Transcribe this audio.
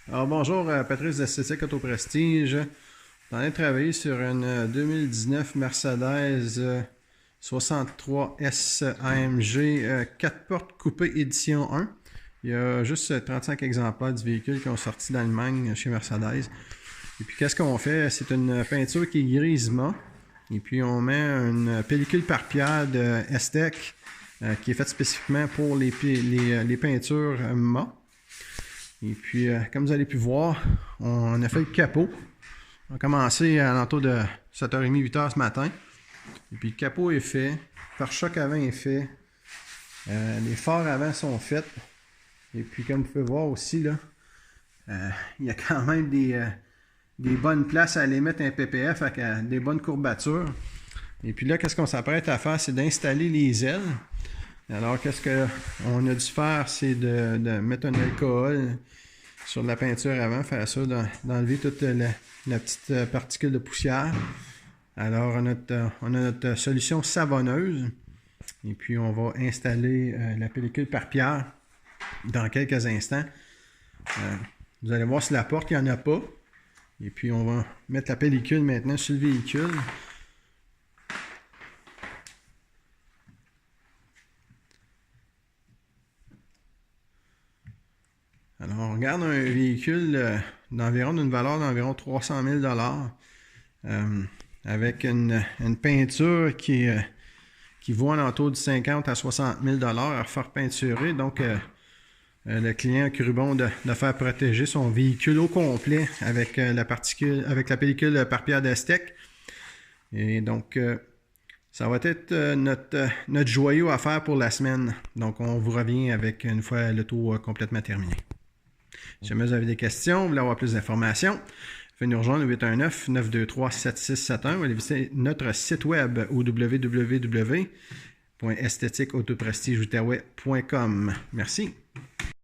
Alors bonjour, Patrice d'Esthétique Auto Prestige. Je suis en train de travailler sur une 2019 Mercedes 63S AMG 4 portes coupé édition 1. Il y a juste 35 exemplaires du véhicule qui ont sorti d'Allemagne chez Mercedes. Et puis qu'est-ce qu'on fait? C'est une peinture qui est grise mat. Et puis on met une pellicule par pierre de Estec qui est faite spécifiquement pour les peintures mat. Et puis, comme vous avez pu voir, on a fait le capot. On a commencé à l'entour de 7h30, 8h ce matin. Et puis, le capot est fait. Le pare-choc avant est fait. Les phares avant sont faits. Et puis, comme vous pouvez voir aussi, là, il y a quand même des bonnes places à aller mettre un PPF avec des bonnes courbatures. Et puis là, qu'est-ce qu'on s'apprête à faire? C'est d'installer les ailes. Alors, qu'est-ce qu'on a dû faire? C'est de mettre un alcool sur la peinture avant, faire ça, d'enlever toute la petite particule de poussière. Alors, on a notre solution savonneuse. Et puis, on va installer la pellicule par pierre dans quelques instants. Vous allez voir sur la porte, il n'y en a pas. Et puis, on va mettre la pellicule maintenant sur le véhicule. Alors, on regarde un véhicule d'une valeur d'environ 300 000 avec une peinture qui vaut alentour de 50 à 60 000 à refaire peinturer. Donc, le client a cru bon de faire protéger son véhicule au complet avec la pellicule par pierre d'Estec. Et donc, ça va être notre joyau à faire pour la semaine. Donc, on vous revient avec une fois le tour complètement terminé. Si jamais vous avez des questions, vous voulez avoir plus d'informations, faites nous rejoindre au 819-923-7671 ou allez visiter notre site web au www.esthétiqueautoprestigeoutaouais.com. Merci.